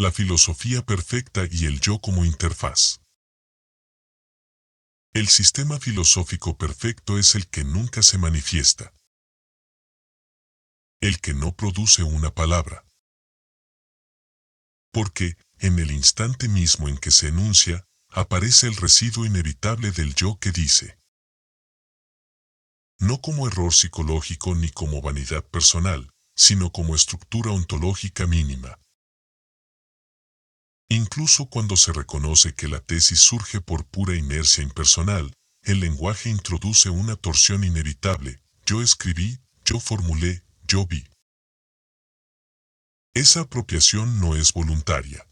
La filosofía perfecta y el yo como interfaz. El sistema filosófico perfecto es el que nunca se manifiesta. El que no produce una palabra. Porque, en el instante mismo en que se enuncia, aparece el residuo inevitable del yo que dice. No como error psicológico ni como vanidad personal, sino como estructura ontológica mínima. Incluso cuando se reconoce que la tesis surge por pura inercia impersonal, el lenguaje introduce una torsión inevitable: yo escribí, yo formulé, yo vi. Esa apropiación no es voluntaria.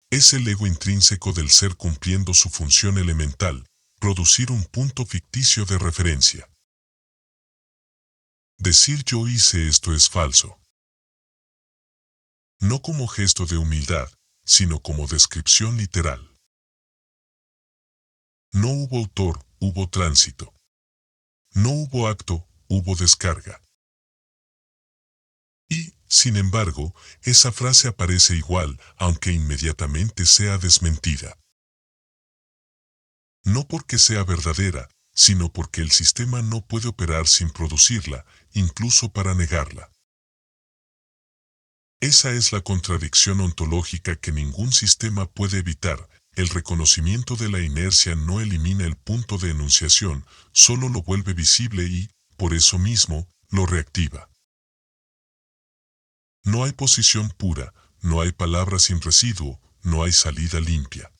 Es el ego intrínseco del ser cumpliendo su función elemental, producir un punto ficticio de referencia. Decir yo hice esto es falso. No como gesto de humildad, sino como descripción literal. No hubo autor, hubo tránsito. No hubo acto, hubo descarga. Y, sin embargo, esa frase aparece igual, aunque inmediatamente sea desmentida. No porque sea verdadera, sino porque el sistema no puede operar sin producirla, incluso para negarla. Esa es la contradicción ontológica que ningún sistema puede evitar. El reconocimiento de la inercia no elimina el punto de enunciación, solo lo vuelve visible y, por eso mismo, lo reactiva. No hay posición pura, no hay palabra sin residuo, no hay salida limpia.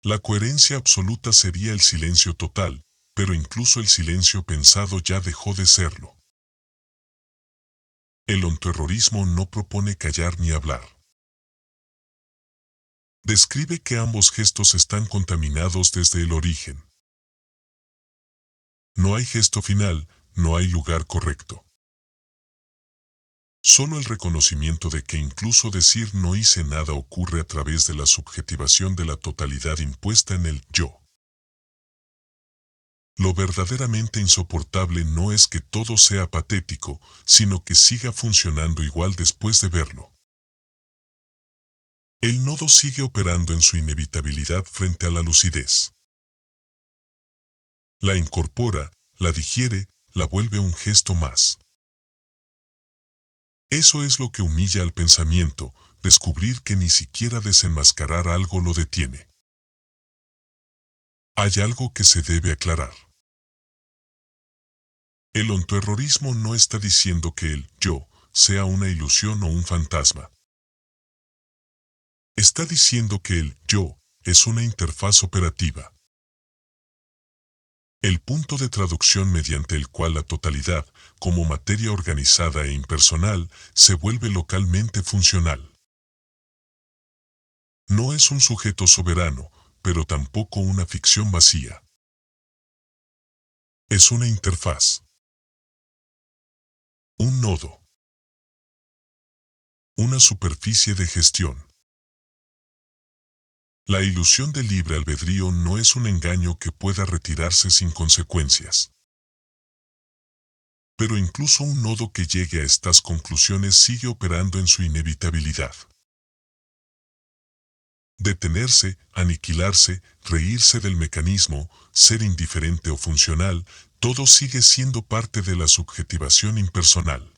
La coherencia absoluta sería el silencio total, pero incluso el silencio pensado ya dejó de serlo. El ontoerrorismo no propone callar ni hablar. Describe que ambos gestos están contaminados desde el origen. No hay gesto final, no hay lugar correcto. Solo el reconocimiento de que incluso decir no hice nada ocurre a través de la subjetivación de la totalidad impuesta en el yo. Lo verdaderamente insoportable no es que todo sea patético, sino que siga funcionando igual después de verlo. El nodo sigue operando en su inevitabilidad frente a la lucidez. La incorpora, la digiere, la vuelve un gesto más. Eso es lo que humilla al pensamiento, descubrir que ni siquiera desenmascarar algo lo detiene. Hay algo que se debe aclarar. El ontoerrorismo no está diciendo que el yo sea una ilusión o un fantasma. Está diciendo que el yo es una interfaz operativa. El punto de traducción mediante el cual la totalidad, como materia organizada e impersonal, se vuelve localmente funcional. No es un sujeto soberano, pero tampoco una ficción vacía. Es una interfaz. Un nodo. Una superficie de gestión. La ilusión del libre albedrío no es un engaño que pueda retirarse sin consecuencias. Pero incluso un nodo que llegue a estas conclusiones sigue operando en su inevitabilidad. Detenerse, aniquilarse, reírse del mecanismo, ser indiferente o funcional, todo sigue siendo parte de la subjetivación impersonal.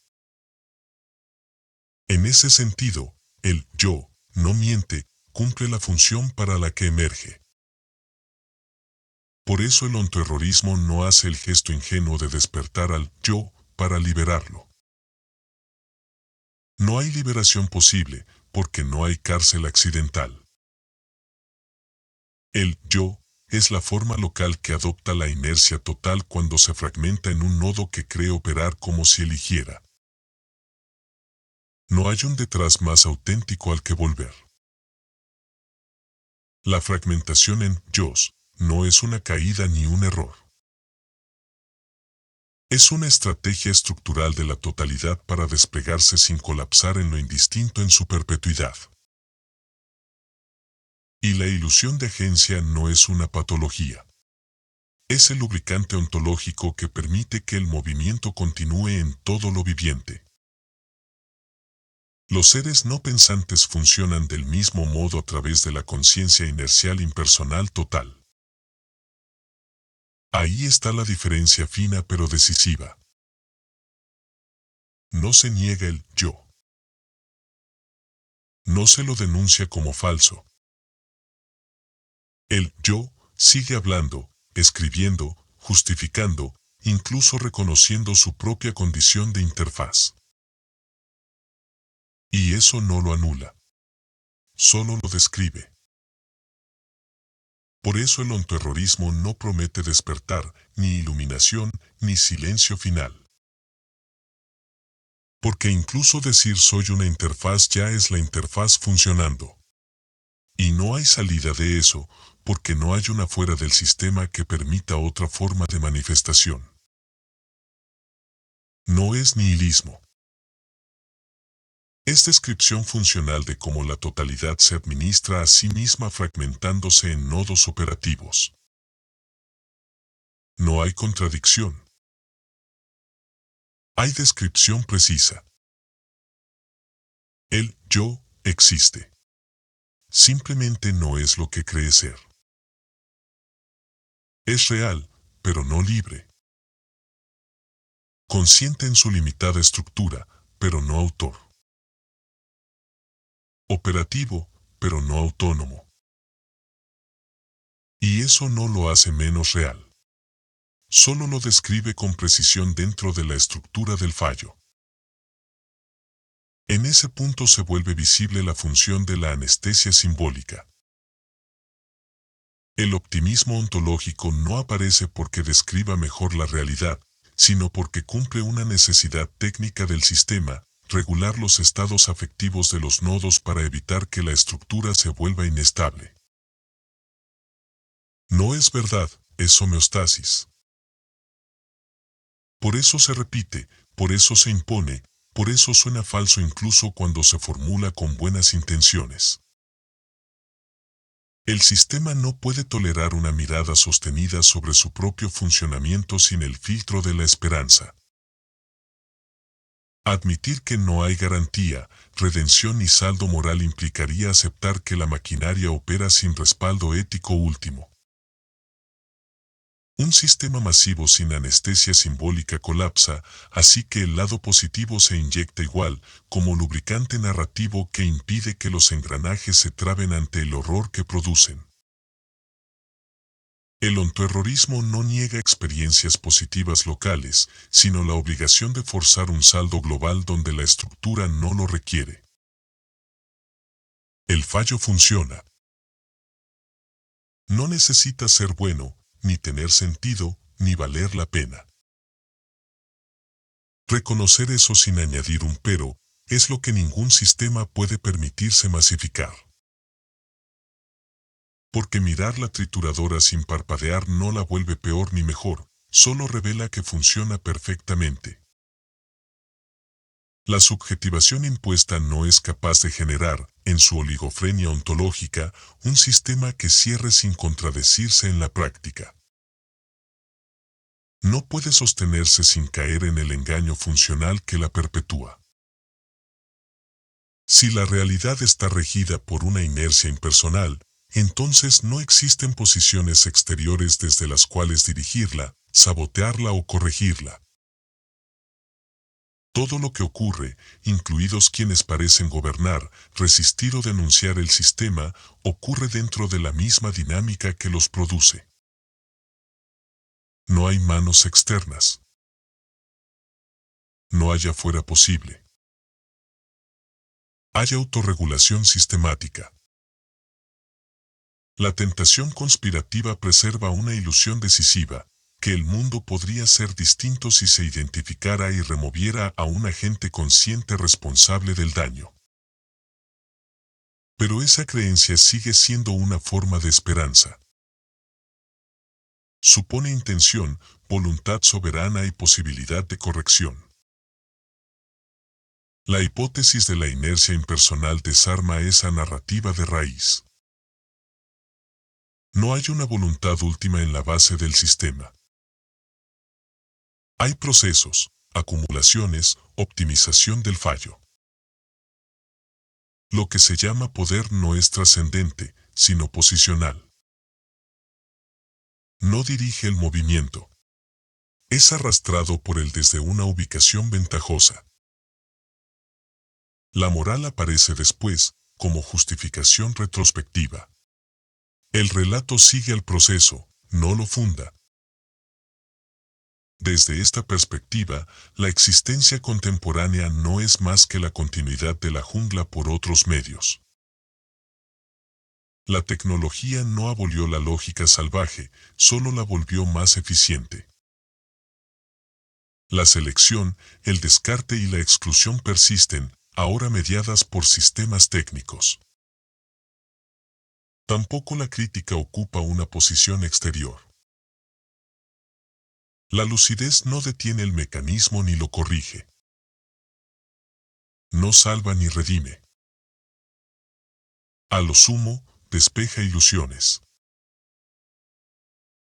En ese sentido, el yo no miente, cumple la función para la que emerge. Por eso el ontoerrorismo no hace el gesto ingenuo de despertar al yo para liberarlo. No hay liberación posible, porque no hay cárcel accidental. El yo es la forma local que adopta la inercia total cuando se fragmenta en un nodo que cree operar como si eligiera. No hay un detrás más auténtico al que volver. La fragmentación en yos no es una caída ni un error. Es una estrategia estructural de la totalidad para desplegarse sin colapsar en lo indistinto en su perpetuidad. Y la ilusión de agencia no es una patología. Es el lubricante ontológico que permite que el movimiento continúe en todo lo viviente. Los seres no pensantes funcionan del mismo modo a través de la conciencia inercial impersonal total. Ahí está la diferencia fina pero decisiva. No se niega el yo. No se lo denuncia como falso. El yo sigue hablando, escribiendo, justificando, incluso reconociendo su propia condición de interfaz. Y eso no lo anula. Solo lo describe. Por eso el ontoerrorismo no promete despertar, ni iluminación, ni silencio final. Porque incluso decir soy una interfaz ya es la interfaz funcionando. Y no hay salida de eso, porque no hay una fuera del sistema que permita otra forma de manifestación. No es nihilismo. Es descripción funcional de cómo la totalidad se administra a sí misma fragmentándose en nodos operativos. No hay contradicción. Hay descripción precisa. El yo existe. Simplemente no es lo que cree ser. Es real, pero no libre. Consciente en su limitada estructura, pero no autor. Operativo, pero no autónomo. Y eso no lo hace menos real. Solo lo describe con precisión dentro de la estructura del fallo. En ese punto se vuelve visible la función de la anestesia simbólica. El optimismo ontológico no aparece porque describa mejor la realidad, sino porque cumple una necesidad técnica del sistema, regular los estados afectivos de los nodos para evitar que la estructura se vuelva inestable. No es verdad, es homeostasis. Por eso se repite, por eso se impone, por eso suena falso incluso cuando se formula con buenas intenciones. El sistema no puede tolerar una mirada sostenida sobre su propio funcionamiento sin el filtro de la esperanza. Admitir que no hay garantía, redención ni saldo moral implicaría aceptar que la maquinaria opera sin respaldo ético último. Un sistema masivo sin anestesia simbólica colapsa, así que el lado positivo se inyecta igual, como lubricante narrativo que impide que los engranajes se traben ante el horror que producen. El ontoerrorismo no niega experiencias positivas locales, sino la obligación de forzar un saldo global donde la estructura no lo requiere. El fallo funciona. No necesita ser bueno, ni tener sentido, ni valer la pena. Reconocer eso sin añadir un pero, es lo que ningún sistema puede permitirse masificar. Porque mirar la trituradora sin parpadear no la vuelve peor ni mejor, solo revela que funciona perfectamente. La subjetivación impuesta no es capaz de generar, en su oligofrenia ontológica, un sistema que cierre sin contradecirse en la práctica. No puede sostenerse sin caer en el engaño funcional que la perpetúa. Si la realidad está regida por una inercia impersonal, entonces no existen posiciones exteriores desde las cuales dirigirla, sabotearla o corregirla. Todo lo que ocurre, incluidos quienes parecen gobernar, resistir o denunciar el sistema, ocurre dentro de la misma dinámica que los produce. No hay manos externas. No hay afuera posible. Hay autorregulación sistemática. La tentación conspirativa preserva una ilusión decisiva, que el mundo podría ser distinto si se identificara y removiera a un agente consciente responsable del daño. Pero esa creencia sigue siendo una forma de esperanza. Supone intención, voluntad soberana y posibilidad de corrección. La hipótesis de la inercia impersonal desarma esa narrativa de raíz. No hay una voluntad última en la base del sistema. Hay procesos, acumulaciones, optimización del fallo. Lo que se llama poder no es trascendente, sino posicional. No dirige el movimiento. Es arrastrado por él desde una ubicación ventajosa. La moral aparece después, como justificación retrospectiva. El relato sigue al proceso, no lo funda. Desde esta perspectiva, la existencia contemporánea no es más que la continuidad de la jungla por otros medios. La tecnología no abolió la lógica salvaje, solo la volvió más eficiente. La selección, el descarte y la exclusión persisten, ahora mediadas por sistemas técnicos. Tampoco la crítica ocupa una posición exterior. La lucidez no detiene el mecanismo ni lo corrige. No salva ni redime. A lo sumo, despeja ilusiones.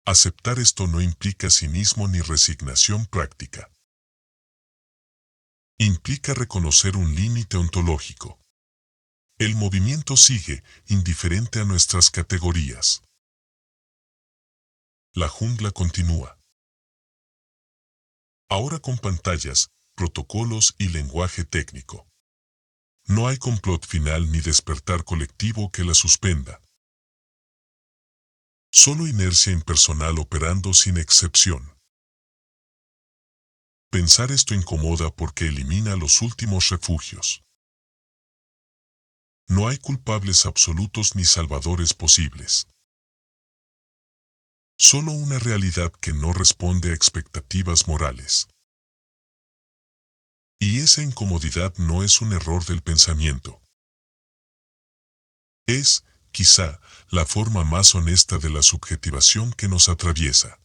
Aceptar esto no implica cinismo ni resignación práctica. Implica reconocer un límite ontológico. El movimiento sigue, indiferente a nuestras categorías. La jungla continúa. Ahora con pantallas, protocolos y lenguaje técnico. No hay complot final ni despertar colectivo que la suspenda. Solo inercia impersonal operando sin excepción. Pensar esto incomoda porque elimina los últimos refugios. No hay culpables absolutos ni salvadores posibles. Solo una realidad que no responde a expectativas morales. Y esa incomodidad no es un error del pensamiento. Es, quizá, la forma más honesta de la subjetivación que nos atraviesa.